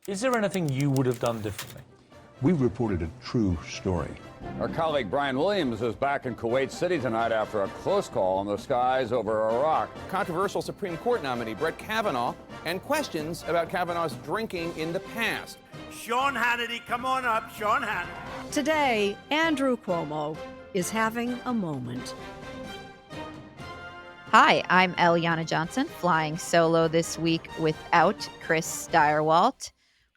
Is there anything you would have done differently? We reported a true story. Our colleague Brian Williams is back in Kuwait City tonight after a close call in the skies over Iraq. Controversial Supreme Court nominee Brett Kavanaugh and questions about Kavanaugh's drinking in the past. Sean Hannity, come on up, Sean Hannity. Today, Andrew Cuomo is having a moment. Hi, I'm Eliana Johnson, flying solo this week without Chris Steyerwalt.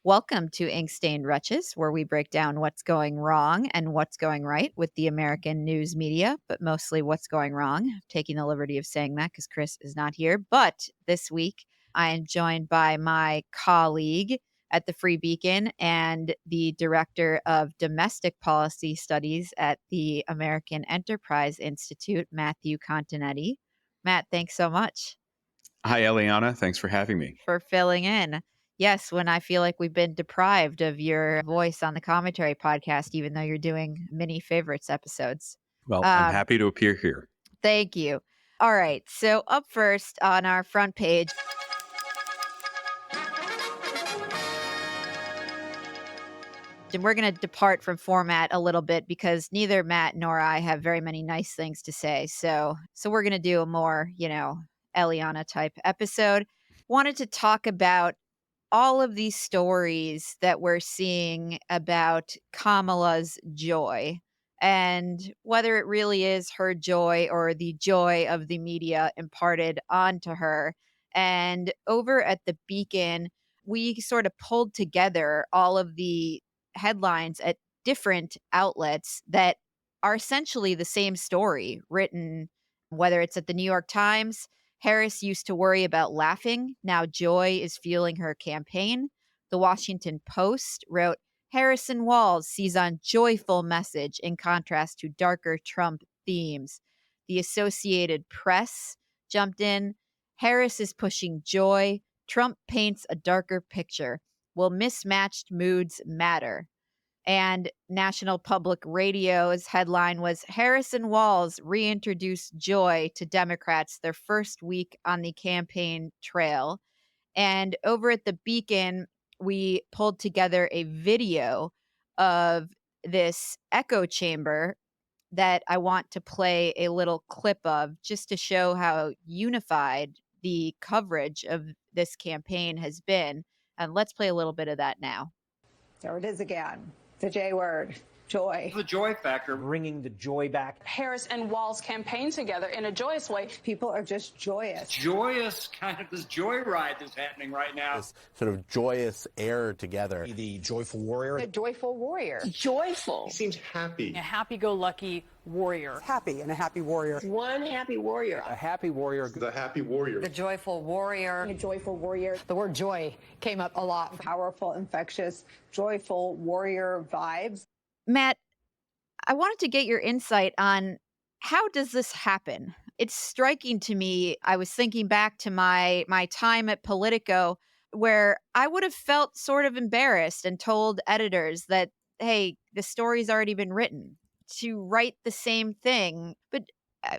Welcome to Ink-Stained Wretches, where we break down what's going wrong and what's going right with the American news media, but mostly what's going wrong. I'm taking the liberty of saying that because Chris is not here. But this week, I am joined by my colleague at the Free Beacon and the Director of Domestic Policy Studies at the American Enterprise Institute, Matthew Continetti. Matt, thanks so much. Hi, Eliana. Thanks for having me. For filling in. Yes, when I feel like we've been deprived of your voice on the commentary podcast, even though you're doing mini favorites episodes. Well, I'm happy to appear here. Thank you. All right. So up first on our front page. And we're going to depart from format a little bit because neither Matt nor I have very many nice things to say. So we're going to do a more, Eliana type episode. Wanted to talk about all of these stories that we're seeing about Kamala's joy and whether it really is her joy or the joy of the media imparted onto her. And over at the Beacon, we sort of pulled together all of the headlines at different outlets that are essentially the same story written, whether it's at the New York Times. Harris used to worry about laughing. Now joy is fueling her campaign. The Washington Post wrote, Harris and Walz sees on joyful message in contrast to darker Trump themes. The Associated Press jumped in. Harris is pushing joy. Trump paints a darker picture. Will mismatched moods matter? And National Public Radio's headline was Harris and Walz reintroduce joy to Democrats their first week on the campaign trail. And over at the Beacon, we pulled together a video of this echo chamber that I want to play a little clip of just to show how unified the coverage of this campaign has been. And let's play a little bit of that now. There it is again. The J word, joy. The joy factor. Bringing the joy back. Harris and Walz campaign together in a joyous way. People are just joyous. Joyous, kind of this joyride that's happening right now. This sort of joyous air together. The joyful warrior. The joyful warrior. Joyful. He seems happy. A happy-go-lucky warrior. Happy and a happy warrior. One happy warrior. A happy warrior. The happy warrior. The joyful warrior. A joyful warrior. The word joy came up a lot. Powerful, infectious, joyful warrior vibes. Matt, I wanted to get your insight on how does this happen? It's striking to me. I was thinking back to my time at Politico, where I would have felt sort of embarrassed and told editors that, hey, the story's already been written, to write the same thing. But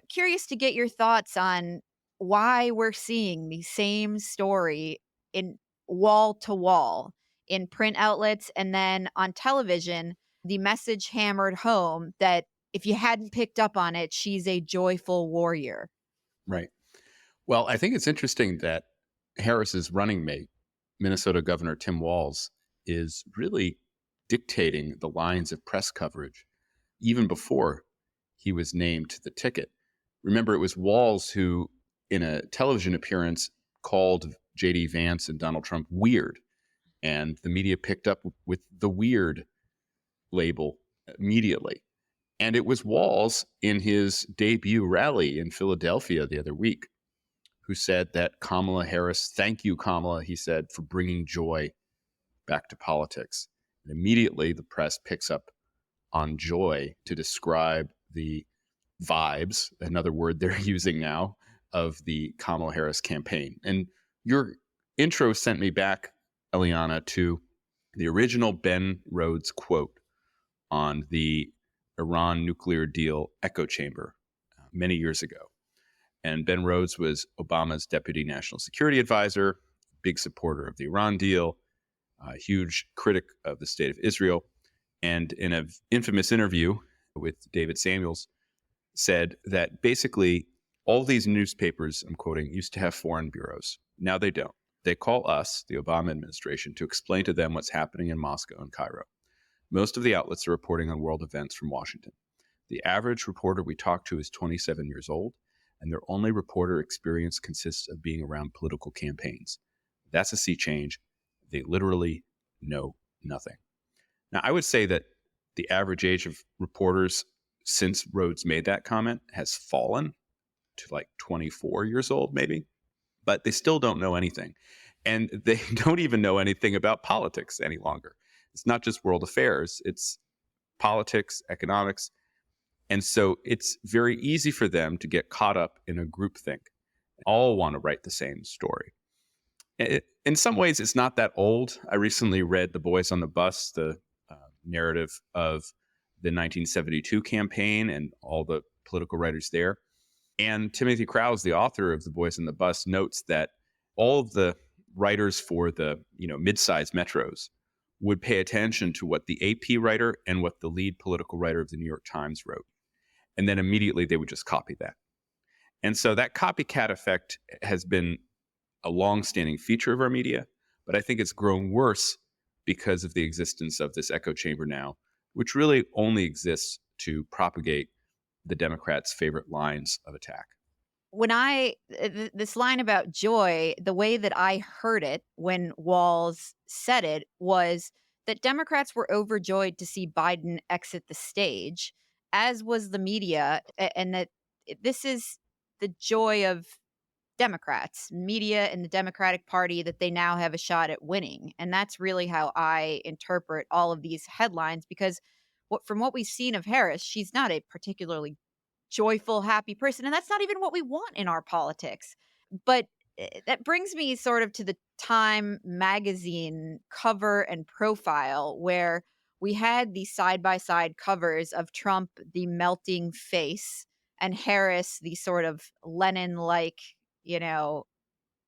curious to get your thoughts on why we're seeing the same story in wall to wall in print outlets and then on television. The message hammered home that if you hadn't picked up on it, she's a joyful warrior. Right. Well, I think it's interesting that Harris's running mate, Minnesota Governor Tim Walz, is really dictating the lines of press coverage even before he was named to the ticket. Remember, it was Walz who, in a television appearance, called J.D. Vance and Donald Trump weird. And the media picked up with the weird label immediately. And it was Walz in his debut rally in Philadelphia the other week who said that Kamala Harris, thank you, Kamala, he said, for bringing joy back to politics. And immediately the press picks up on joy to describe the vibes, another word they're using now, of the Kamala Harris campaign. And your intro sent me back, Eliana, to the original Ben Rhodes quote on the Iran nuclear deal echo chamber many years ago. And Ben Rhodes was Obama's deputy national security advisor, big supporter of the Iran deal, a huge critic of the state of Israel, and in an infamous interview with David Samuels, said that basically all these newspapers, I'm quoting, used to have foreign bureaus. Now they don't. They call us, the Obama administration, to explain to them what's happening in Moscow and Cairo. Most of the outlets are reporting on world events from Washington. The average reporter we talk to is 27 years old, and their only reporter experience consists of being around political campaigns. That's a sea change. They literally know nothing. Now, I would say that the average age of reporters since Rhodes made that comment has fallen to like 24 years old, maybe, but they still don't know anything. And they don't even know anything about politics any longer. It's not just world affairs, it's politics, economics. And so it's very easy for them to get caught up in a groupthink. All want to write the same story. In some ways, it's not that old. I recently read The Boys on the Bus, the narrative of the 1972 campaign and all the political writers there. And Timothy Krause, the author of The Boys on the Bus, notes that all of the writers for the mid-sized metros would pay attention to what the AP writer and what the lead political writer of the New York Times wrote. And then immediately they would just copy that. And so that copycat effect has been a long-standing feature of our media, but I think it's grown worse because of the existence of this echo chamber now, which really only exists to propagate the Democrats' favorite lines of attack. When this line about joy, the way that I heard it when Walz said it was that Democrats were overjoyed to see Biden exit the stage, as was the media, and that this is the joy of Democrats, media and the Democratic Party, that they now have a shot at winning. And that's really how I interpret all of these headlines, because from what we've seen of Harris, she's not a particularly joyful, happy person. And that's not even what we want in our politics. But that brings me sort of to the Time magazine cover and profile, where we had these side-by-side covers of Trump, the melting face, and Harris, the sort of Lenin-like,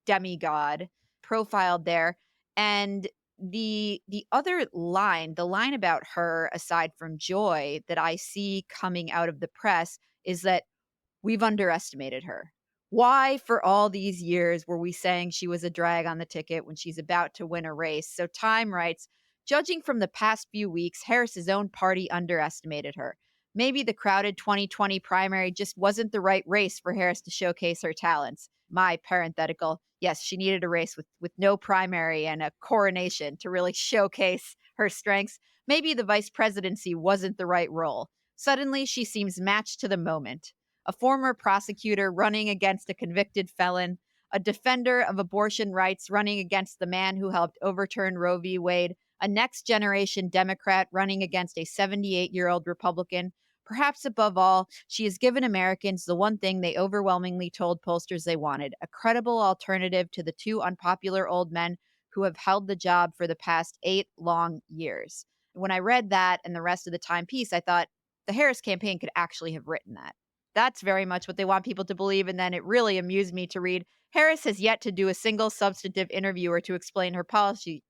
demigod profiled there. And the other line, the line about her, aside from joy, that I see coming out of the press is that we've underestimated her. Why, for all these years, were we saying she was a drag on the ticket when she's about to win a race? So Time writes, judging from the past few weeks, Harris's own party underestimated her. Maybe the crowded 2020 primary just wasn't the right race for Harris to showcase her talents. My parenthetical, yes, she needed a race with no primary and a coronation to really showcase her strengths. Maybe the vice presidency wasn't the right role. Suddenly, she seems matched to the moment. A former prosecutor running against a convicted felon, a defender of abortion rights running against the man who helped overturn Roe v. Wade, a next-generation Democrat running against a 78-year-old Republican. Perhaps above all, she has given Americans the one thing they overwhelmingly told pollsters they wanted, a credible alternative to the two unpopular old men who have held the job for the past 8 long years. When I read that and the rest of the Time piece, I thought the Harris campaign could actually have written that. That's very much what they want people to believe. And then it really amused me to read, Harris has yet to do a single substantive interview or to explain her policy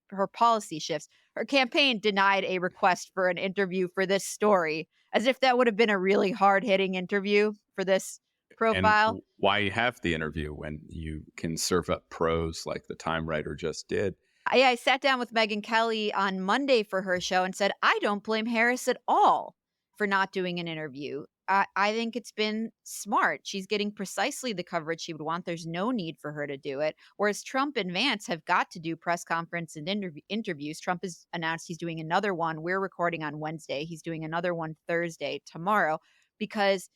shifts. Her campaign denied a request for an interview for this story, as if that would have been a really hard-hitting interview for this profile. And why have the interview when you can serve up prose like the Time writer just did? I sat down with Megyn Kelly on Monday for her show and said, I don't blame Harris at all for not doing an interview. I think it's been smart. She's getting precisely the coverage she would want. There's no need for her to do it. Whereas Trump and Vance have got to do press conference and interviews. Trump has announced he's doing another one. We're recording on Wednesday. He's doing another one Thursday, tomorrow, because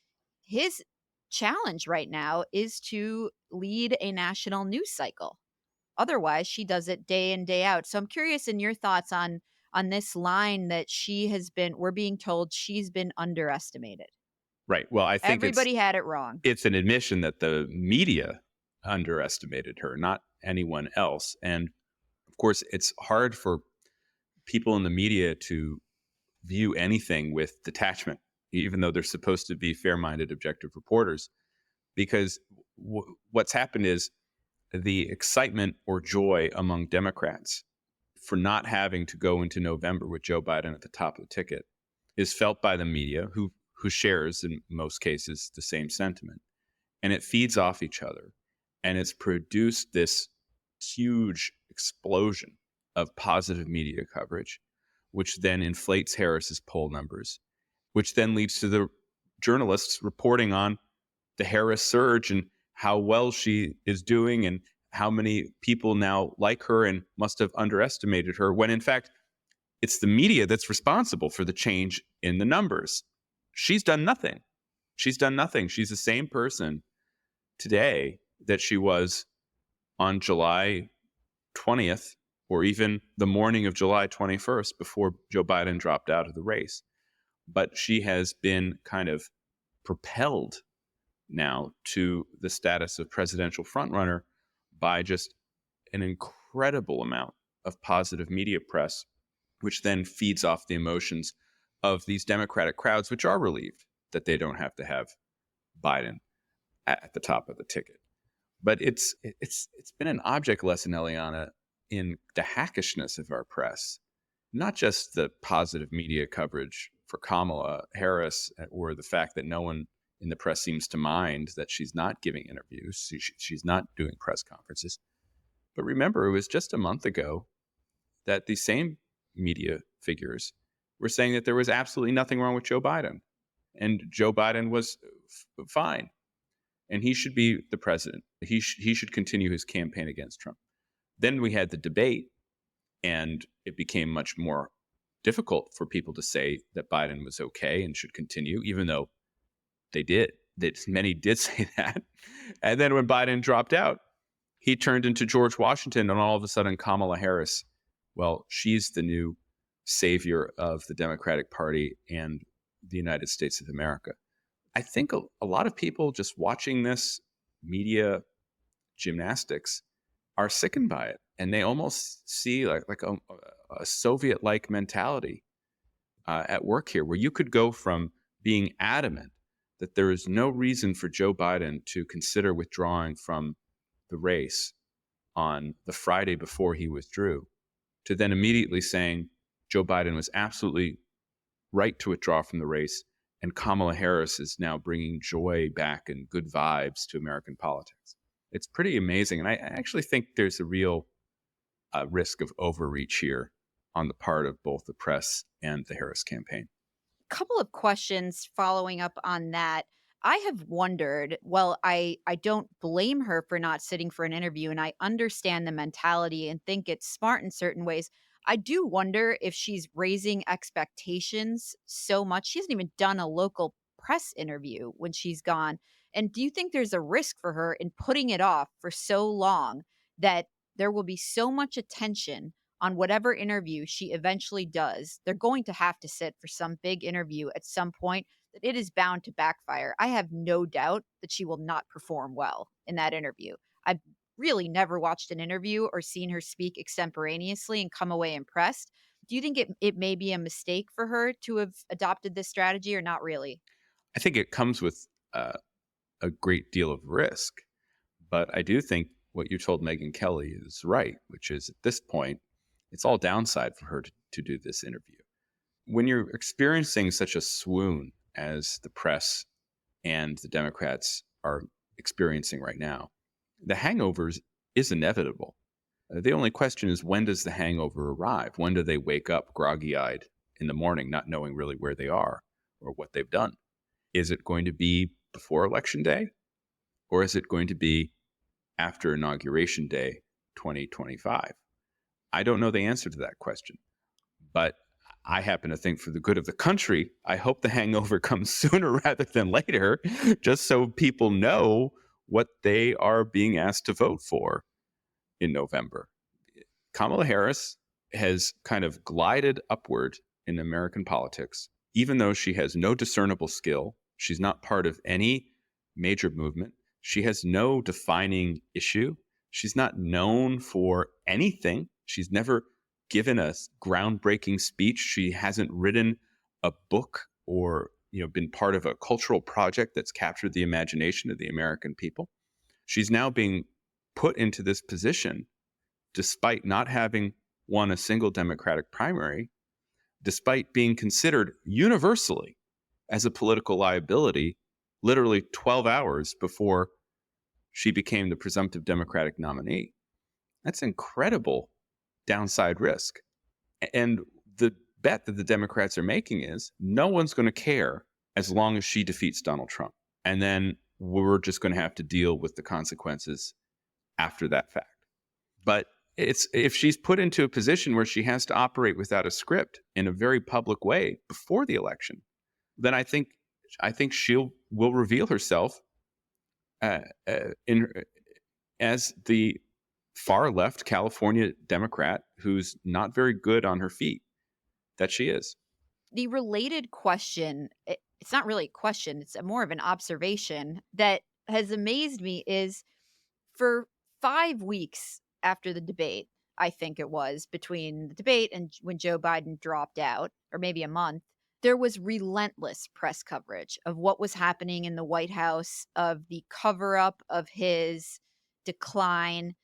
his challenge right now is to lead a national news cycle. Otherwise, she does it day in, day out. So I'm curious in your thoughts on this line that we're being told she's been underestimated. Right. Well, I think everybody had it wrong. It's an admission that the media underestimated her, not anyone else. And of course, it's hard for people in the media to view anything with detachment, even though they're supposed to be fair-minded, objective reporters, because what's happened is the excitement or joy among Democrats for not having to go into November with Joe Biden at the top of the ticket is felt by the media, who shares in most cases the same sentiment. And it feeds off each other. And it's produced this huge explosion of positive media coverage, which then inflates Harris's poll numbers, which then leads to the journalists reporting on the Harris surge and how well she is doing and how many people now like her and must have underestimated her, when in fact, it's the media that's responsible for the change in the numbers. She's done nothing. She's done nothing. She's the same person today that she was on July 20th, or even the morning of July 21st before Joe Biden dropped out of the race. But she has been kind of propelled now to the status of presidential frontrunner by just an incredible amount of positive media press, which then feeds off the emotions of these Democratic crowds, which are relieved that they don't have to have Biden at the top of the ticket. But it's been an object lesson, Eliana, in the hackishness of our press, not just the positive media coverage for Kamala Harris, or the fact that no one in the press seems to mind that she's not giving interviews, she's not doing press conferences. But remember, it was just a month ago that the same media figures were saying that there was absolutely nothing wrong with Joe Biden, and Joe Biden was fine, and he should be the president. He should continue his campaign against Trump. Then we had the debate, and it became much more difficult for people to say that Biden was okay and should continue, even though they did. Many did say that. And then when Biden dropped out, he turned into George Washington, and all of a sudden Kamala Harris, well, she's the new savior of the Democratic Party and the United States of America. I think a lot of people just watching this media gymnastics are sickened by it, and they almost see like a Soviet-like mentality at work here, where you could go from being adamant that there is no reason for Joe Biden to consider withdrawing from the race on the Friday before he withdrew, to then immediately saying Joe Biden was absolutely right to withdraw from the race, and Kamala Harris is now bringing joy back and good vibes to American politics. It's pretty amazing. And I actually think there's a real risk of overreach here on the part of both the press and the Harris campaign. Couple of questions following up on that. I have wondered, well, I don't blame her for not sitting for an interview, and I understand the mentality and think it's smart in certain ways. I do wonder if she's raising expectations so much. She hasn't even done a local press interview when she's gone. And do you think there's a risk for her in putting it off for so long that there will be so much attention on whatever interview she eventually does? They're going to have to sit for some big interview at some point, that it is bound to backfire. I have no doubt that she will not perform well in that interview. I've really never watched an interview or seen her speak extemporaneously and come away impressed. Do you think it may be a mistake for her to have adopted this strategy, or not really? I think it comes with a great deal of risk, but I do think what you told Megyn Kelly is right, which is at this point, it's all downside for her to do this interview. When you're experiencing such a swoon as the press and the Democrats are experiencing right now, the hangover is inevitable. The only question is, when does the hangover arrive? When do they wake up groggy-eyed in the morning, not knowing really where they are or what they've done? Is it going to be before Election Day, or is it going to be after Inauguration Day 2025? I don't know the answer to that question, but I happen to think, for the good of the country, I hope the hangover comes sooner rather than later, just so people know what they are being asked to vote for in November. Kamala Harris has kind of glided upward in American politics, even though she has no discernible skill. She's not part of any major movement. She has no defining issue. She's not known for anything. She's never given a groundbreaking speech. She hasn't written a book or been part of a cultural project that's captured the imagination of the American people. She's now being put into this position despite not having won a single Democratic primary, despite being considered universally as a political liability literally 12 hours before she became the presumptive Democratic nominee. That's incredible downside risk. And the bet that the Democrats are making is no one's going to care as long as she defeats Donald Trump. And then we're just going to have to deal with the consequences after that fact. But if she's put into a position where she has to operate without a script in a very public way before the election, then I think will reveal herself as the far left California Democrat who's not very good on her feet that she is. The related question, it's not really a question, it's more of an observation that has amazed me is for 5 weeks after the debate, I think it was, between the debate and when Joe Biden dropped out, or maybe a month, there was relentless press coverage of what was happening in the White House, of the cover-up of his decline.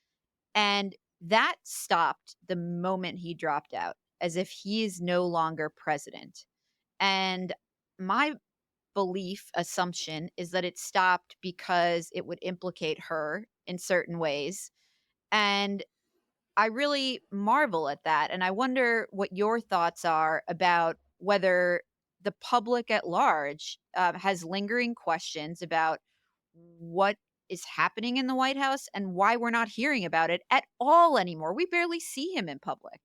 And that stopped the moment he dropped out, as if he is no longer president. And my assumption is that it stopped because it would implicate her in certain ways. And I really marvel at that. And I wonder what your thoughts are about whether the public at large has lingering questions about what is happening in the White House and why we're not hearing about it at all anymore. We barely see him in public.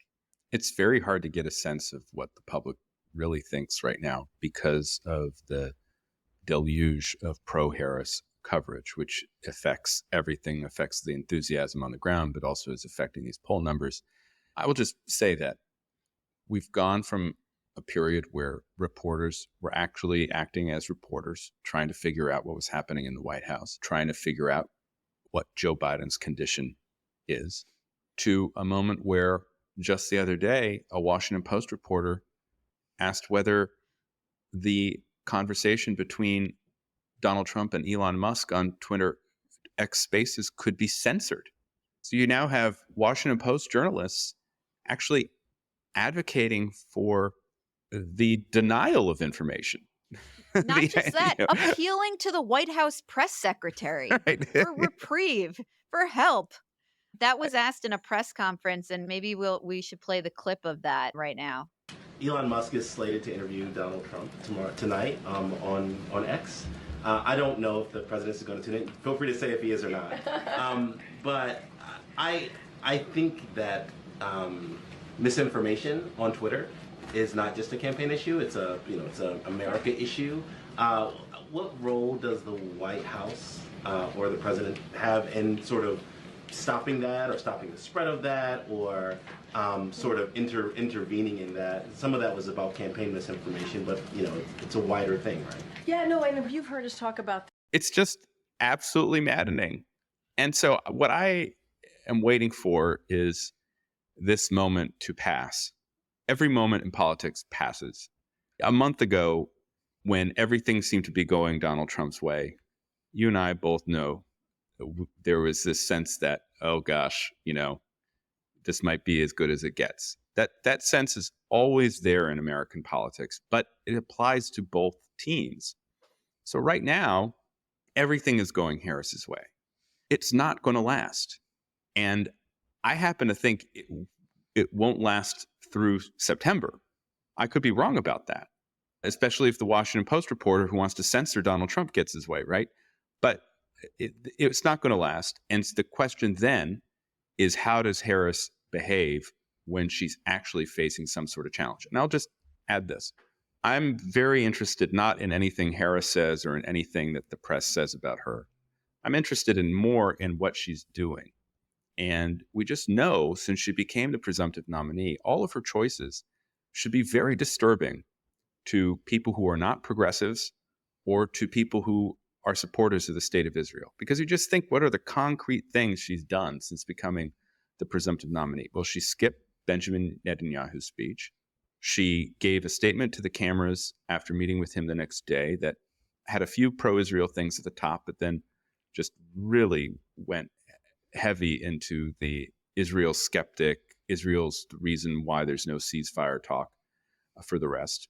It's very hard to get a sense of what the public really thinks right now because of the deluge of pro-Harris coverage, which affects everything, affects the enthusiasm on the ground, but also is affecting these poll numbers. I will just say that we've gone from a period where reporters were actually acting as reporters, trying to figure out what was happening in the White House, trying to figure out what Joe Biden's condition is, to a moment where just the other day, a Washington Post reporter asked whether the conversation between Donald Trump and Elon Musk on Twitter X Spaces could be censored. So you now have Washington Post journalists actually advocating for the denial of information. Not just that, appealing to the White House press secretary for reprieve, for help. That was asked in a press conference, and maybe we should play the clip of that right now. Elon Musk is slated to interview Donald Trump tonight on X. I don't know if the president is going to tune in. Feel free to say if he is or not. But I think that misinformation on Twitter is not just a campaign issue. It's a America issue. What role does the White House or the president have in sort of stopping that, or stopping the spread of that, or sort of intervening in that? Some of that was about campaign misinformation, but it's a wider thing, right? Yeah, no, and you've heard us talk about It's just absolutely maddening. And so what I am waiting for is this moment to pass. Every moment in politics passes. A month ago, when everything seemed to be going Donald Trump's way, you and I both know there was this sense that, oh gosh, this might be as good as it gets. That sense is always there in American politics, but it applies to both teams. So right now, everything is going Harris's way. It's not going to last. And I happen to think it won't last through September. I could be wrong about that, especially if the Washington Post reporter who wants to censor Donald Trump gets his way, right? But it's not going to last. And the question then is, how does Harris behave when she's actually facing some sort of challenge? And I'll just add this. I'm very interested not in anything Harris says or in anything that the press says about her. I'm interested more in what she's doing. And we just know, since she became the presumptive nominee, all of her choices should be very disturbing to people who are not progressives or to people who are supporters of the state of Israel. Because you just think, what are the concrete things she's done since becoming the presumptive nominee? Well, she skipped Benjamin Netanyahu's speech. She gave a statement to the cameras after meeting with him the next day that had a few pro-Israel things at the top, but then just really went heavy into the Israel skeptic, Israel's the reason why there's no ceasefire talk for the rest.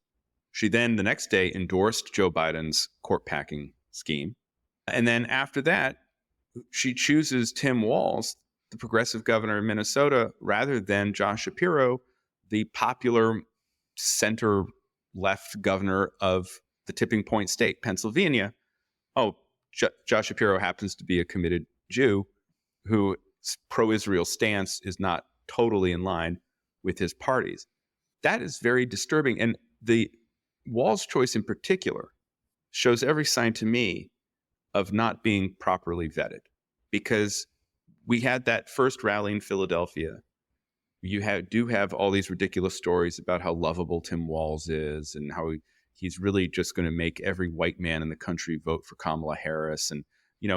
She then, the next day, endorsed Joe Biden's court packing scheme. And then after that, she chooses Tim Walz, the progressive governor of Minnesota, rather than Josh Shapiro, the popular center-left governor of the tipping point state, Pennsylvania. Oh, Josh Shapiro happens to be a committed Jew whose pro-Israel stance is not totally in line with his party's. That is very disturbing. And the Walz choice in particular shows every sign to me of not being properly vetted, because we had that first rally in Philadelphia. You do have all these ridiculous stories about how lovable Tim Walz is and how he's really just going to make every white man in the country vote for Kamala Harris. And,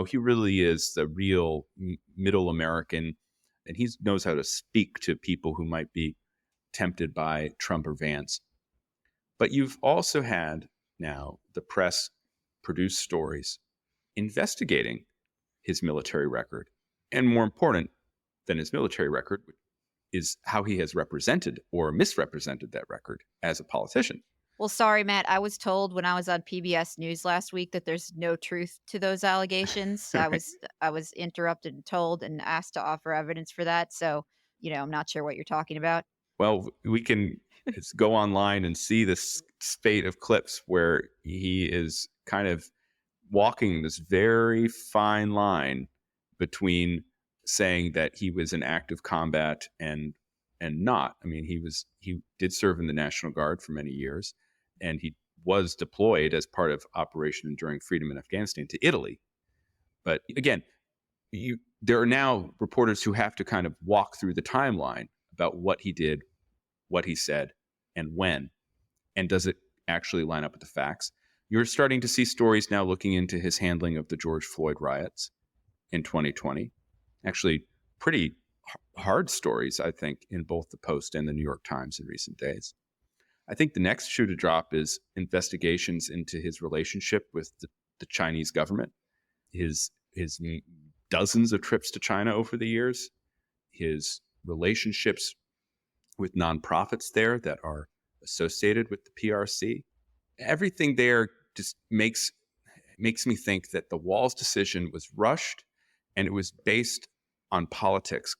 he really is the real middle American, and he knows how to speak to people who might be tempted by Trump or Vance. But you've also had now the press produce stories investigating his military record. And more important than his military record is how he has represented or misrepresented that record as a politician. Well, sorry, Matt. I was told when I was on PBS News last week that there's no truth to those allegations. Right. I was interrupted and told and asked to offer evidence for that. So, I'm not sure what you're talking about. Well, we can go online and see this spate of clips where he is kind of walking this very fine line between saying that he was in active combat and not. I mean, he did serve in the National Guard for many years, and he was deployed as part of Operation Enduring Freedom in Afghanistan to Italy. But again, there are now reporters who have to kind of walk through the timeline about what he did, what he said, and when, and does it actually line up with the facts. You're starting to see stories now looking into his handling of the George Floyd riots in 2020. Actually, pretty hard stories, I think, in both the Post and the New York Times in recent days. I think the next shoe to drop is investigations into his relationship with the Chinese government, his dozens of trips to China over the years, his relationships with nonprofits there that are associated with the PRC. Everything there just makes me think that the Walz decision was rushed, and it was based on politics,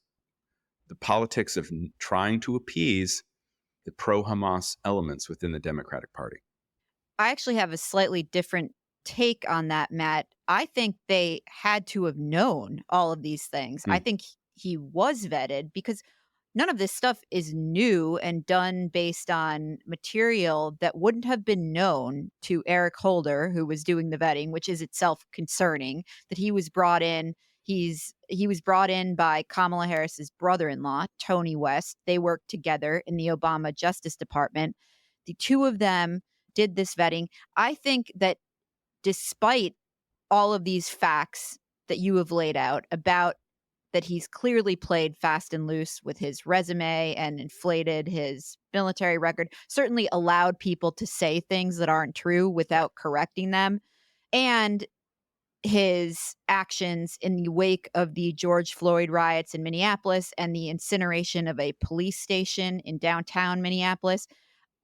the politics of trying to appease the pro-Hamas elements within the Democratic Party. I actually have a slightly different take on that, Matt. I think they had to have known all of these things. I think he was vetted because none of this stuff is new and done based on material that wouldn't have been known to Eric Holder, who was doing the vetting, which is itself concerning that he was brought in. He was brought in by Kamala Harris's brother-in-law, Tony West. They worked together in the Obama Justice Department. The two of them did this vetting. I think that despite all of these facts that you have laid out about that he's clearly played fast and loose with his resume and inflated his military record, certainly allowed people to say things that aren't true without correcting them, and his actions in the wake of the George Floyd riots in Minneapolis and the incineration of a police station in downtown Minneapolis.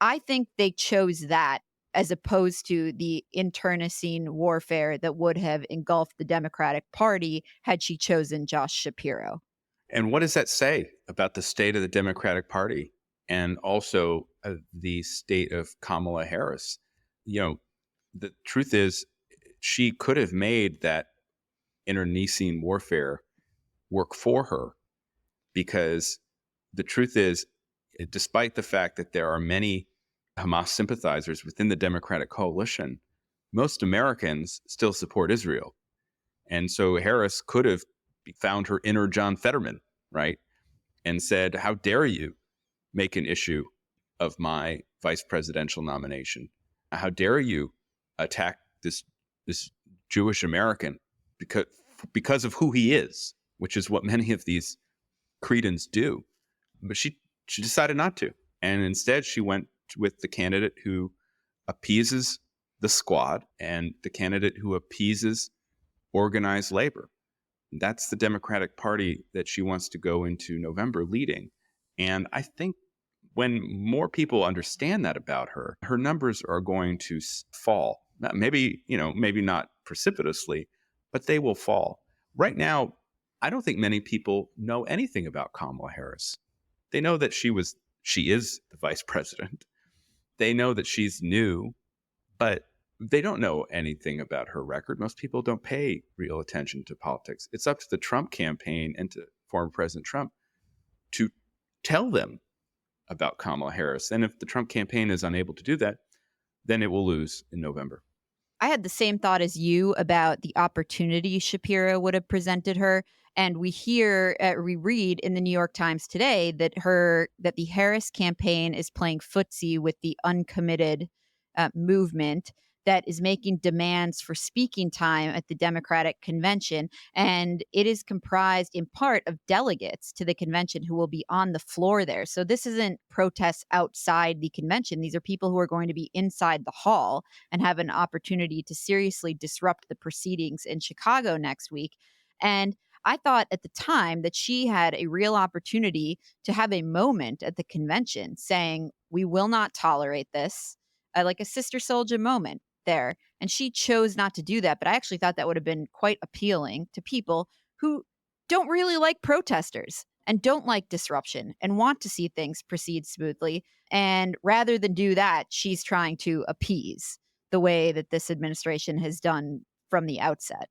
I think they chose that as opposed to the internecine warfare that would have engulfed the Democratic Party had she chosen Josh Shapiro. And what does that say about the state of the Democratic Party and also the state of Kamala Harris? The truth is, she could have made that internecine warfare work for her, because the truth is, despite the fact that there are many Hamas sympathizers within the Democratic coalition, most Americans still support Israel. And so Harris could have found her inner John Fetterman, right? And said, how dare you make an issue of my vice presidential nomination? How dare you attack this Jewish American because of who he is, which is what many of these cretins do. But she decided not to. And instead she went with the candidate who appeases the squad and the candidate who appeases organized labor. That's the Democratic Party that she wants to go into November leading. And I think when more people understand that about her, her numbers are going to fall. Maybe not precipitously, but they will fall. Right now, I don't think many people know anything about Kamala Harris. They know that she is the vice president. They know that she's new, but they don't know anything about her record. Most people don't pay real attention to politics. It's up to the Trump campaign and to former President Trump to tell them about Kamala Harris. And if the Trump campaign is unable to do that, then it will lose in November. I had the same thought as you about the opportunity Shapiro would have presented her. And we read in the New York Times today that the Harris campaign is playing footsie with the uncommitted movement that is making demands for speaking time at the Democratic convention. And it is comprised in part of delegates to the convention who will be on the floor there. So this isn't protests outside the convention. These are people who are going to be inside the hall and have an opportunity to seriously disrupt the proceedings in Chicago next week. And I thought at the time that she had a real opportunity to have a moment at the convention saying, we will not tolerate this, like a Sister Soldier moment there. And she chose not to do that. But I actually thought that would have been quite appealing to people who don't really like protesters and don't like disruption and want to see things proceed smoothly. And rather than do that, she's trying to appease the way that this administration has done from the outset.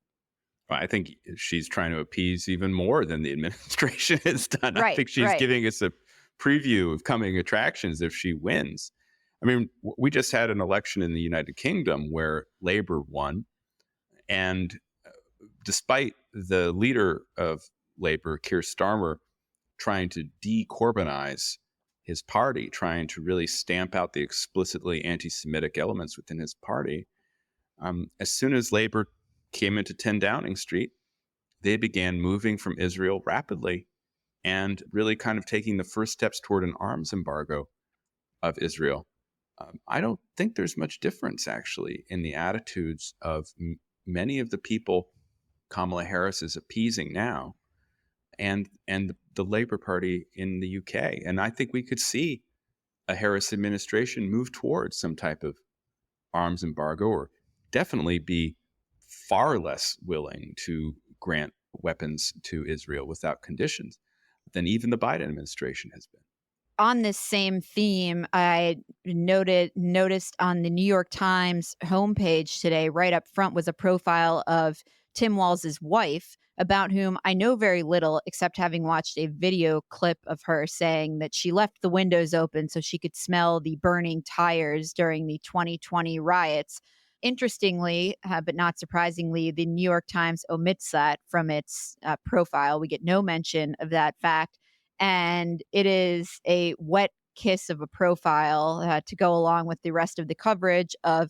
I think she's trying to appease even more than the administration has done. Right, I think she's giving us a preview of coming attractions if she wins. I mean, we just had an election in the United Kingdom where Labour won. And despite the leader of Labour, Keir Starmer, trying to de-Corbynize his party, trying to really stamp out the explicitly anti-Semitic elements within his party, as soon as Labour came into 10 Downing Street, they began moving from Israel rapidly and really kind of taking the first steps toward an arms embargo of Israel. I don't think there's much difference, actually, in the attitudes of many of the people Kamala Harris is appeasing now and the Labour Party in the UK. And I think we could see a Harris administration move towards some type of arms embargo, or definitely be far less willing to grant weapons to Israel without conditions than even the Biden administration has been. On this same theme, I noticed on the New York Times homepage today, right up front, was a profile of Tim Walz's wife, about whom I know very little, except having watched a video clip of her saying that she left the windows open so she could smell the burning tires during the 2020 riots. Interestingly, but not surprisingly, the New York Times omits that from its profile. We get no mention of that fact. And it is a wet kiss of a profile to go along with the rest of the coverage of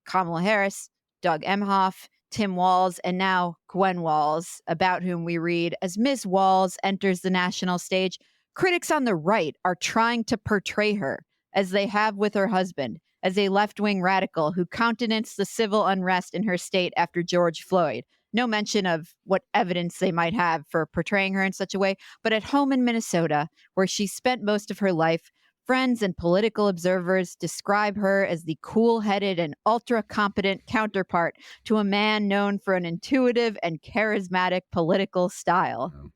Kamala Harris, Doug Emhoff, Tim Walz, and now Gwen Walz, about whom we read, as Ms. Walz enters the national stage, critics on the right are trying to portray her, as they have with her husband, as a left-wing radical who countenanced the civil unrest in her state after George Floyd. No mention of what evidence they might have for portraying her in such a way. But at home in Minnesota, where she spent most of her life, friends and political observers describe her as the cool-headed and ultra-competent counterpart to a man known for an intuitive and charismatic political style. Oh.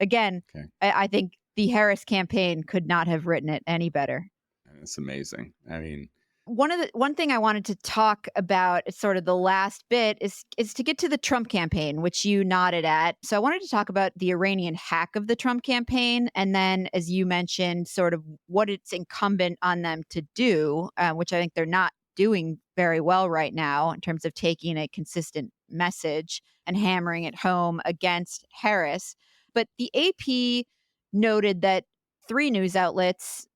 Again, Okay. I think the Harris campaign could not have written it any better. It's amazing. I mean, one thing I wanted to talk about, sort of the last bit, is to get to the Trump campaign, which you nodded at. So I wanted to talk about the Iranian hack of the Trump campaign, and then, as you mentioned, sort of what it's incumbent on them to do, which I think they're not doing very well right now in terms of taking a consistent message and hammering it home against Harris. But the AP noted that 3 news outlets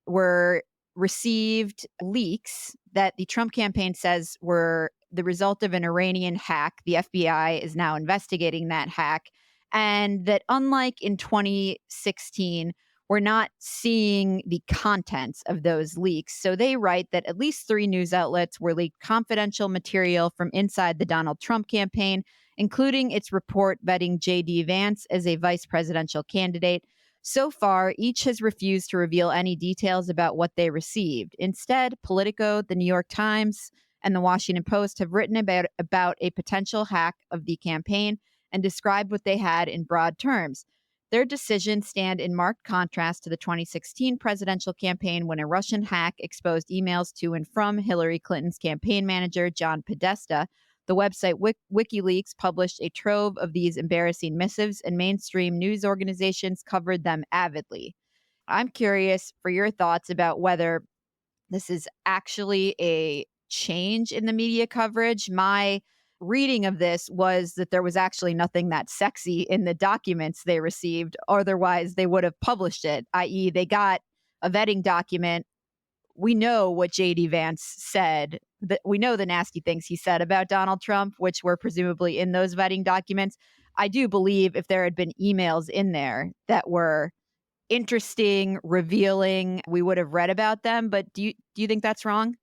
received leaks that the Trump campaign says were the result of an Iranian hack. The FBI is now investigating that hack. And that unlike in 2016, we're not seeing the contents of those leaks. So they write that at least 3 news outlets were leaked confidential material from inside the Donald Trump campaign, including its report vetting J.D. Vance as a vice presidential candidate. So far, each has refused to reveal any details about what they received. Instead, Politico, the New York Times, and the Washington Post have written about a potential hack of the campaign and described what they had in broad terms. Their decisions stand in marked contrast to the 2016 presidential campaign when a Russian hack exposed emails to and from Hillary Clinton's campaign manager, John Podesta. The website WikiLeaks published a trove of these embarrassing missives, and mainstream news organizations covered them avidly. I'm curious for your thoughts about whether this is actually a change in the media coverage. My reading of this was that there was actually nothing that sexy in the documents they received. Otherwise, they would have published it, i.e., they got a vetting document. We know what J.D. Vance said. We know the nasty things he said about Donald Trump, which were presumably in those vetting documents. I do believe if there had been emails in there that were interesting, revealing, we would have read about them. But do you think that's wrong?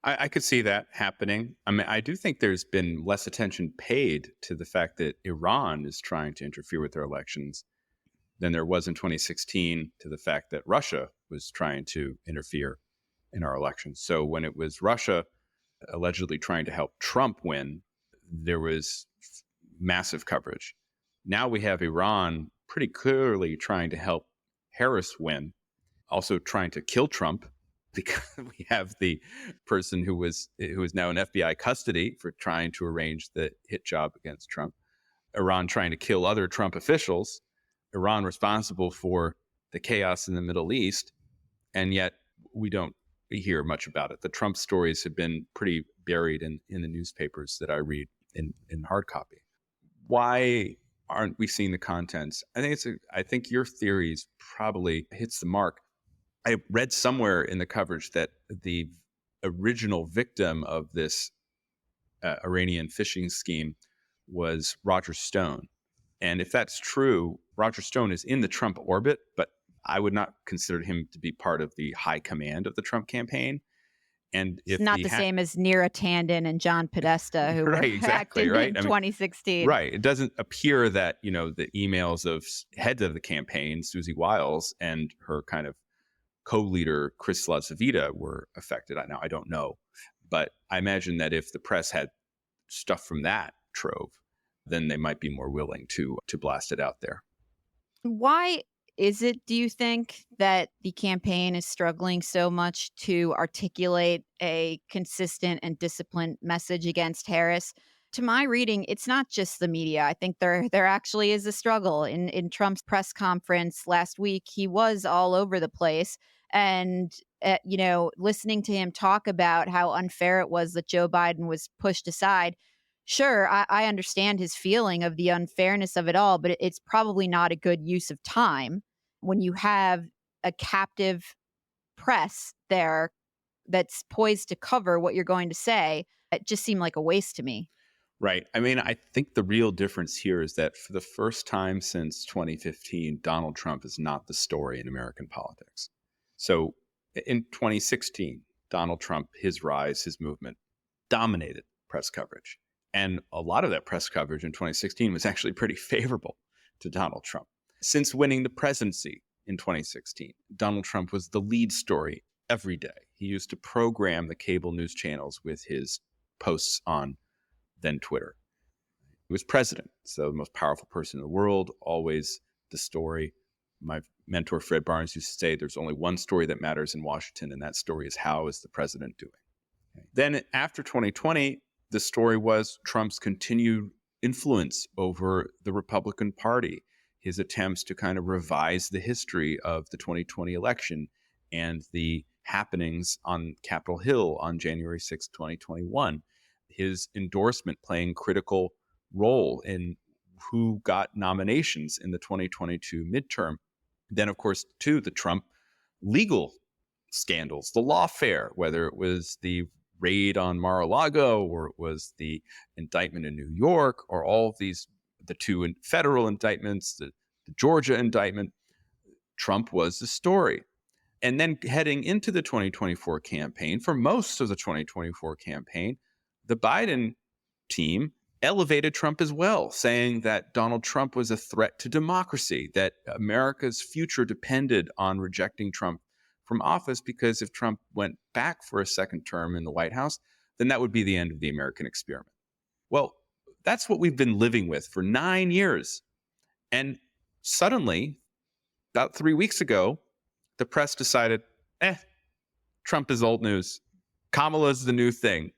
I could see that happening. I mean, I do think there's been less attention paid to the fact that Iran is trying to interfere with their elections than there was in 2016 to the fact that Russia was trying to interfere in our elections. So when it was Russia allegedly trying to help Trump win, there was massive coverage. Now we have Iran pretty clearly trying to help Harris win, also trying to kill Trump, because we have the person who is now in FBI custody for trying to arrange the hit job against Trump. Iran trying to kill other Trump officials. Iran responsible for the chaos in the Middle East, and yet we don't hear much about it. The Trump stories have been pretty buried in the newspapers that I read in hard copy. Why aren't we seeing the contents? I think your theories probably hits the mark. I read somewhere in the coverage that the original victim of this Iranian phishing scheme was Roger Stone. And if that's true, Roger Stone is in the Trump orbit, but I would not consider him to be part of the high command of the Trump campaign. And if it's not the same as Neera Tanden and John Podesta, who were hacked in 2016. Right. It doesn't appear that, the emails of heads of the campaign, Susie Wiles, and her kind of co-leader, Chris LaCivita, were affected. Now, I don't know. But I imagine that if the press had stuff from that trove, then they might be more willing to blast it out there. Why is it, do you think, that the campaign is struggling so much to articulate a consistent and disciplined message against Harris? To my reading, it's not just the media. I think there actually is a struggle. In Trump's press conference last week, he was all over the place. And, listening to him talk about how unfair it was that Joe Biden was pushed aside. Sure, I understand his feeling of the unfairness of it all, but it's probably not a good use of time when you have a captive press there that's poised to cover what you're going to say. It just seemed like a waste to me. Right. I mean, I think the real difference here is that for the first time since 2015, Donald Trump is not the story in American politics. So in 2016, Donald Trump, his rise, his movement dominated press coverage. And a lot of that press coverage in 2016 was actually pretty favorable to Donald Trump. Since winning the presidency in 2016, Donald Trump was the lead story every day. He used to program the cable news channels with his posts on then Twitter. He was president, so the most powerful person in the world, always the story. My mentor, Fred Barnes, used to say there's only one story that matters in Washington, and that story is how is the president doing? Okay. Then after 2020, the story was Trump's continued influence over the Republican Party, his attempts to kind of revise the history of the 2020 election and the happenings on Capitol Hill on January 6, 2021. His endorsement playing critical role in who got nominations in the 2022 midterm. Then, of course, too, the Trump legal scandals, the lawfare, whether it was the raid on Mar-a-Lago or it was the indictment in New York or all of these, the two federal indictments, the Georgia indictment, Trump was the story. And then heading into the 2024 campaign, for most of the 2024 campaign, the Biden team elevated Trump as well, saying that Donald Trump was a threat to democracy, that America's future depended on rejecting Trump from office, because if Trump went back for a second term in the White House, then that would be the end of the American experiment. Well, that's what we've been living with for 9 years. And suddenly, about 3 weeks ago, the press decided, Trump is old news. Kamala's the new thing.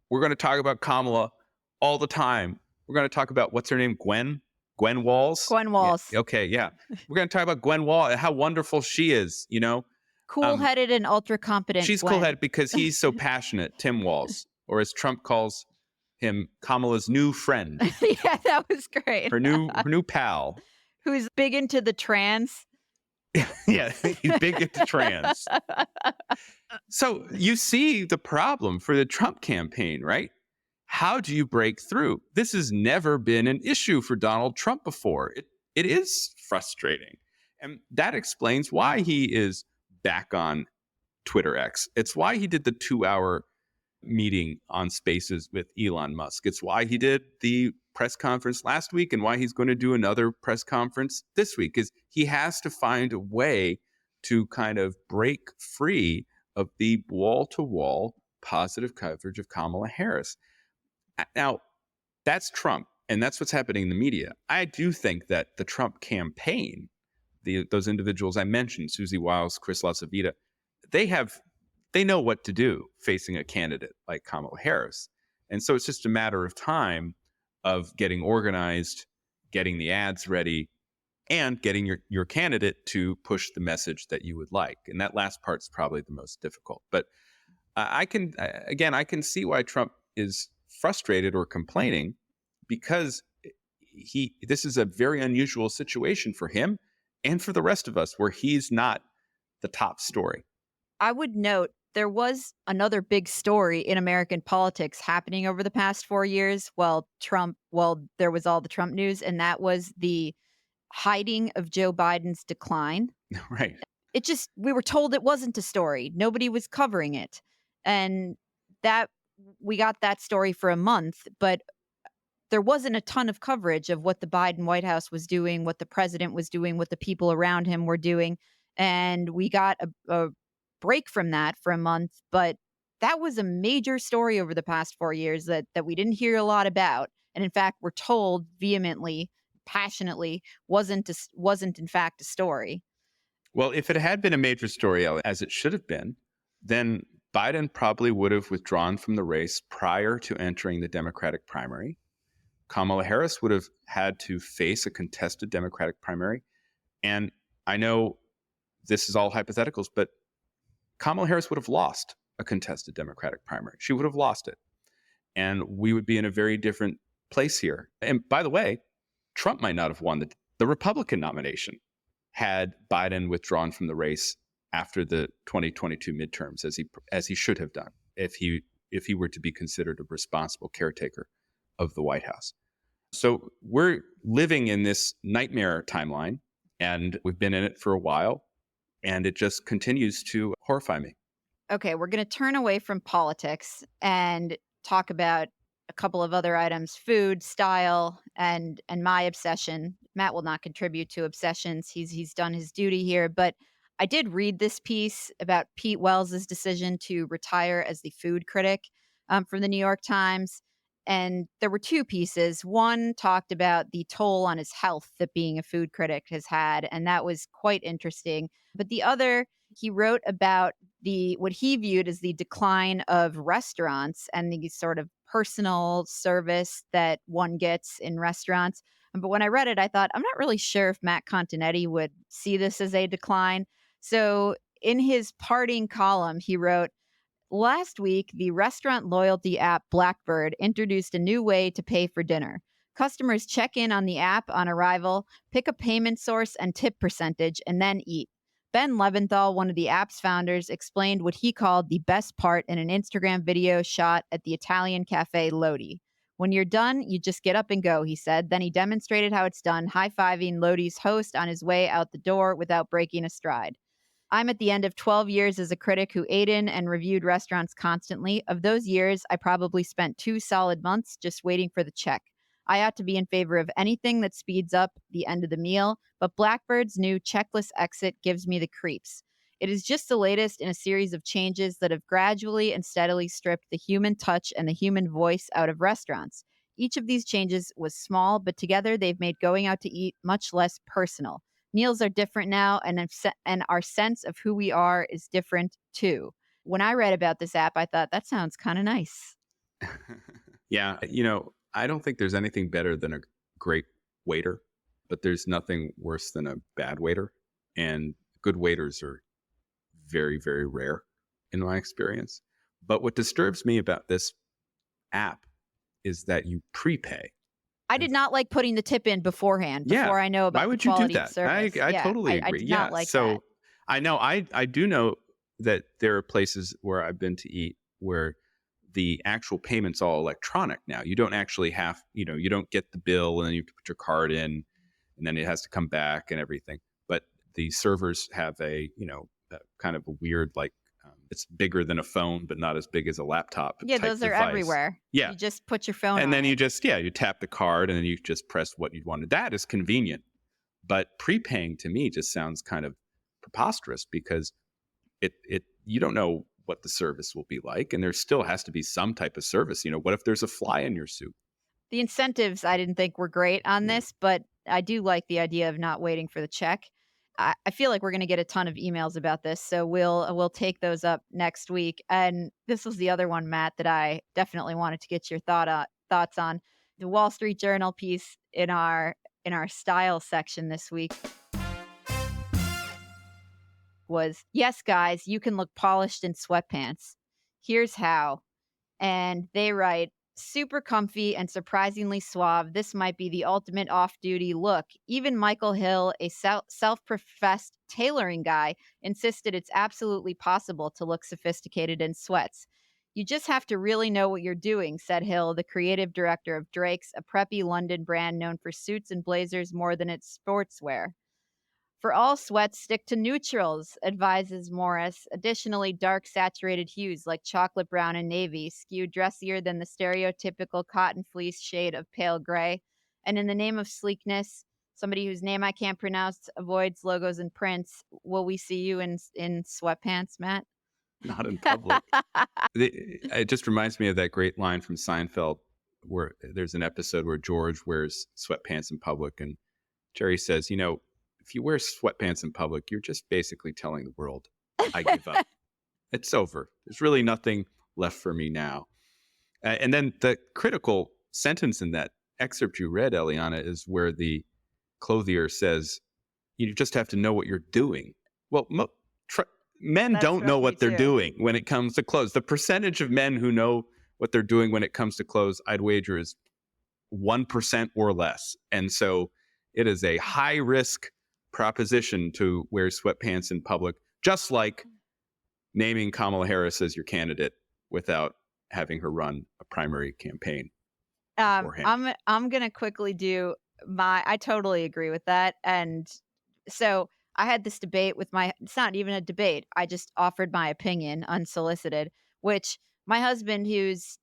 We're going to talk about Kamala all the time. We're going to talk about, what's her name? Gwen Walz? Gwen Walz. Yeah, okay, yeah. We're going to talk about Gwen Walz, how wonderful she is, you know? Cool-headed and ultra-competent She's Gwen. cool-headed because he's so passionate, Tim Walz, or as Trump calls him, Kamala's new friend. Yeah, that was great. Her new pal. Who's big into the trans. Yeah, he's big into trans. So you see the problem for the Trump campaign, right? How do you break through? This has never been an issue for Donald Trump before. It is frustrating. And that explains why he is back on Twitter X. It's why he did the 2-hour meeting on Spaces with Elon Musk. It's why he did the press conference last week and why he's going to do another press conference this week, is he has to find a way to kind of break free of the wall-to-wall positive coverage of Kamala Harris. Now, that's Trump, and that's what's happening in the media. I do think that the Trump campaign, those individuals I mentioned, Susie Wiles, Chris LaCivita, they know what to do facing a candidate like Kamala Harris. And so it's just a matter of time of getting organized, getting the ads ready, and getting your candidate to push the message that you would like. And that last part's probably the most difficult. But I can see why Trump is frustrated or complaining, because this is a very unusual situation for him and for the rest of us, where he's not the top story. I would note there was another big story in American politics happening over the past 4 years. There was all the Trump news, and that was the hiding of Joe Biden's decline. Right. We were told it wasn't a story. Nobody was covering it. And that we got that story for a month, but there wasn't a ton of coverage of what the Biden White House was doing, what the president was doing, what the people around him were doing. And we got a break from that for a month, but that was a major story over the past 4 years that we didn't hear a lot about. And in fact, we're told vehemently, passionately, wasn't in fact a story. Well, if it had been a major story, as it should have been, then Biden probably would have withdrawn from the race prior to entering the Democratic primary. Kamala Harris would have had to face a contested Democratic primary. And I know this is all hypotheticals, but Kamala Harris would have lost a contested Democratic primary. She would have lost it. And we would be in a very different place here. And by the way, Trump might not have won the Republican nomination had Biden withdrawn from the race after the 2022 midterms, as he should have done if he were to be considered a responsible caretaker of the White House. So we're living in this nightmare timeline, and we've been in it for a while, and it just continues to horrify me. Okay, we're going to turn away from politics and talk about a couple of other items: food, style, and my obsession. Matt will not contribute to obsessions. He's done his duty here, but I did read this piece about Pete Wells's decision to retire as the food critic from the New York Times. And there were two pieces. One talked about the toll on his health that being a food critic has had, and that was quite interesting. But the other, he wrote about what he viewed as the decline of restaurants and the sort of personal service that one gets in restaurants. But when I read it, I thought, I'm not really sure if Matt Continetti would see this as a decline. So in his parting column, he wrote, "Last week, the restaurant loyalty app Blackbird introduced a new way to pay for dinner. Customers check in on the app on arrival, pick a payment source and tip percentage, and then eat. Ben Leventhal, one of the app's founders, explained what he called the best part in an Instagram video shot at the Italian cafe Lodi. When you're done, you just get up and go," he said. Then he demonstrated how it's done, high-fiving Lodi's host on his way out the door without breaking a stride. I'm at the end of 12 years as a critic who ate in and reviewed restaurants constantly. Of those years, I probably spent 2 solid months just waiting for the check. I ought to be in favor of anything that speeds up the end of the meal, but Blackbird's new checkless exit gives me the creeps. It is just the latest in a series of changes that have gradually and steadily stripped the human touch and the human voice out of restaurants. Each of these changes was small, but together they've made going out to eat much less personal. Meals are different now, and our sense of who we are is different too. When I read about this app, I thought that sounds kind of nice. Yeah, you know, I don't think there's anything better than a great waiter, but there's nothing worse than a bad waiter. And good waiters are very, very rare in my experience. But what disturbs me about this app is that you prepay. I did not like putting the tip in beforehand, before I know about why would the quality you do of that? service. I totally agree. I did not like that. I know, I do know that there are places where I've been to eat where the actual payment's all electronic now. You don't actually have, you don't get the bill and then you have to put your card in and then it has to come back and everything. But the servers have a kind of a weird, like, it's bigger than a phone, but not as big as a laptop. Yeah, type those are device. everywhere. Yeah. You just put your phone on. And then it. you just, you tap the card and then you just press what you wanted. That is convenient. But prepaying to me just sounds kind of preposterous because you don't know what the service will be like. And there still has to be some type of service. What if there's a fly in your soup? The incentives I didn't think were great on this, but I do like the idea of not waiting for the check. I feel like we're going to get a ton of emails about this, so we'll take those up next week. And this was the other one, Matt, that I definitely wanted to get your thoughts on. The Wall Street Journal piece in our style section this week was, yes, guys, you can look polished in sweatpants. Here's how. And they write, super comfy and surprisingly suave, this might be the ultimate off-duty look. Even Michael Hill, a self-professed tailoring guy, insisted it's absolutely possible to look sophisticated in sweats. You just have to really know what you're doing, said Hill, the creative director of Drake's, a preppy London brand known for suits and blazers more than its sportswear. For all sweats, stick to neutrals, advises Morris. Additionally, dark saturated hues like chocolate brown and navy skew dressier than the stereotypical cotton fleece shade of pale gray. And in the name of sleekness, somebody whose name I can't pronounce avoids logos and prints. Will we see you in sweatpants, Matt? Not in public. It just reminds me of that great line from Seinfeld where there's an episode where George wears sweatpants in public and Jerry says, if you wear sweatpants in public, you're just basically telling the world, I give up. It's over. There's really nothing left for me now. And then the critical sentence in that excerpt you read, Eliana, is where the clothier says, you just have to know what you're doing. Well, men don't know what they're doing when it comes to clothes. The percentage of men who know what they're doing when it comes to clothes, I'd wager, is 1% or less. And so it is a high risk proposition to wear sweatpants in public, just like naming Kamala Harris as your candidate without having her run a primary campaign beforehand. I'm going to quickly do I totally agree with that. And so I had this debate with it's not even a debate. I just offered my opinion unsolicited, which my husband, who's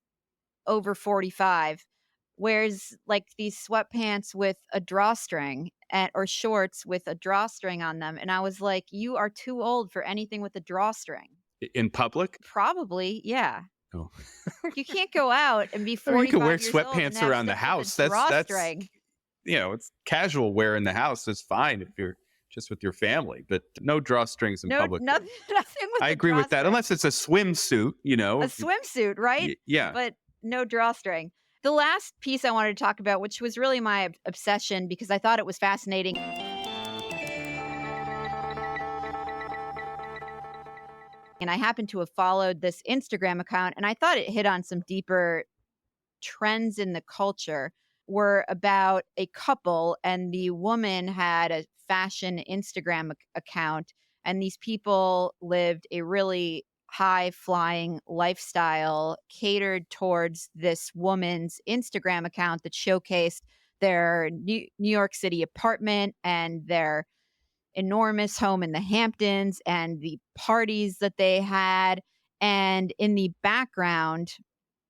over 45, wears like these sweatpants with a drawstring or shorts with a drawstring on them. And I was like, you are too old for anything with a drawstring. In public? Probably, yeah. Oh. You can't go out and be 45 you can wear years old sweatpants and have around the stuff house. with a That's drawstring. it's casual wear in the house. It's fine if you're just with your family, but no drawstrings in public. Nothing with I agree with that, unless it's a swimsuit, A swimsuit, right? Yeah. But no drawstring. The last piece I wanted to talk about, which was really my obsession because I thought it was fascinating. And I happened to have followed this Instagram account, and I thought it hit on some deeper trends in the culture. Were about a couple, and the woman had a fashion Instagram account, and these people lived a really high-flying lifestyle catered towards this woman's Instagram account that showcased their New York City apartment and their enormous home in the Hamptons and the parties that they had. And in the background,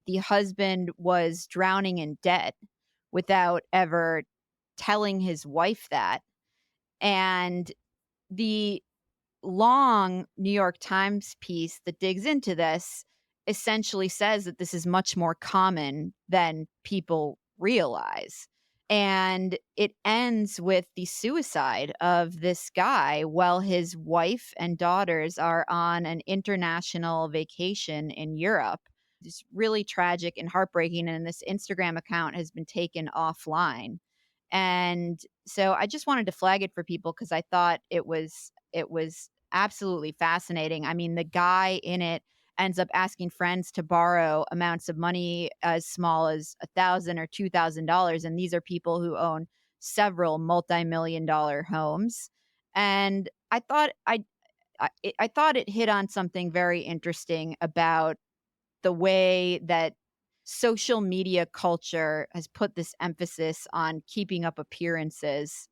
the husband was drowning in debt without ever telling his wife that. And the long New York Times piece that digs into this essentially says that this is much more common than people realize. And it ends with the suicide of this guy while his wife and daughters are on an international vacation in Europe. It's really tragic and heartbreaking. And this Instagram account has been taken offline. And so I just wanted to flag it for people because I thought it was absolutely fascinating. I mean, the guy in it ends up asking friends to borrow amounts of money as small as $1,000 or $2,000, and these are people who own several multi-million-dollar homes. And I thought I thought it hit on something very interesting about the way that social media culture has put this emphasis on keeping up appearances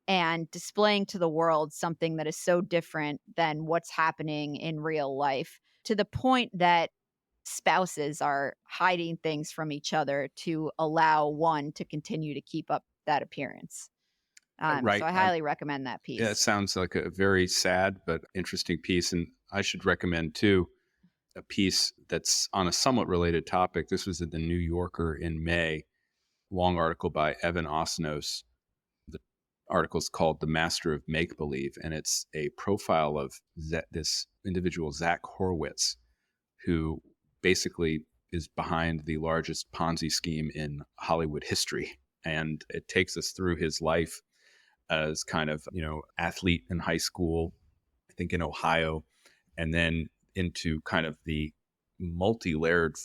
and displaying to the world something that is so different than what's happening in real life, to the point that spouses are hiding things from each other to allow one to continue to keep up that appearance. Right. So I highly recommend that piece. Yeah, it sounds like a very sad but interesting piece. And I should recommend, too, a piece that's on a somewhat related topic. This was in the New Yorker in May, long article by Evan Osnos. The article is called The Master of Make-Believe, and it's a profile of this individual, Zach Horowitz, who basically is behind the largest Ponzi scheme in Hollywood history. And it takes us through his life as kind of, athlete in high school, I think in Ohio, and then into kind of the multi-layered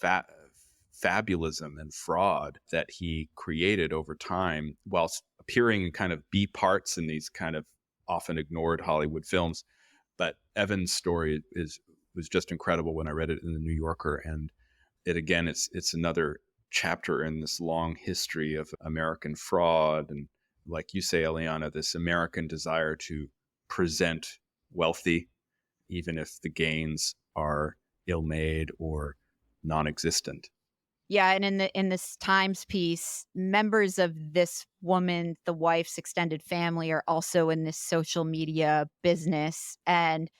fabulism and fraud that he created over time whilst appearing in kind of B parts in these kind of often ignored Hollywood films. But Evan's story was just incredible when I read it in the New Yorker. And it's another chapter in this long history of American fraud. And like you say, Eliana, this American desire to present wealthy, even if the gains are ill-made or non-existent. Yeah, and in this Times piece, members of this woman, the wife's extended family, are also in this social media business, and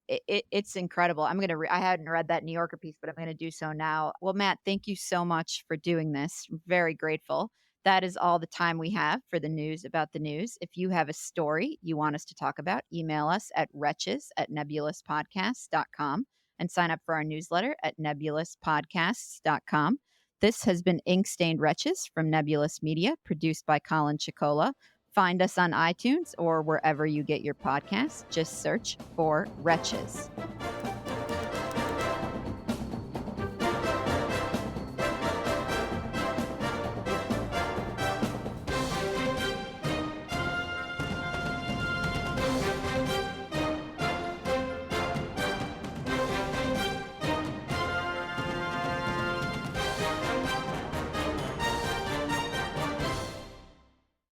it's incredible. I hadn't read that New Yorker piece, but I'm gonna do so now. Well, Matt, thank you so much for doing this. I'm very grateful. That is all the time we have for the news about the news. If you have a story you want us to talk about, email us at wretches@nebulouspodcasts.com and sign up for our newsletter at nebulouspodcasts.com. This has been Ink Stained Wretches from Nebulous Media, produced by Colin Chicola. Find us on iTunes or wherever you get your podcasts. Just search for Wretches.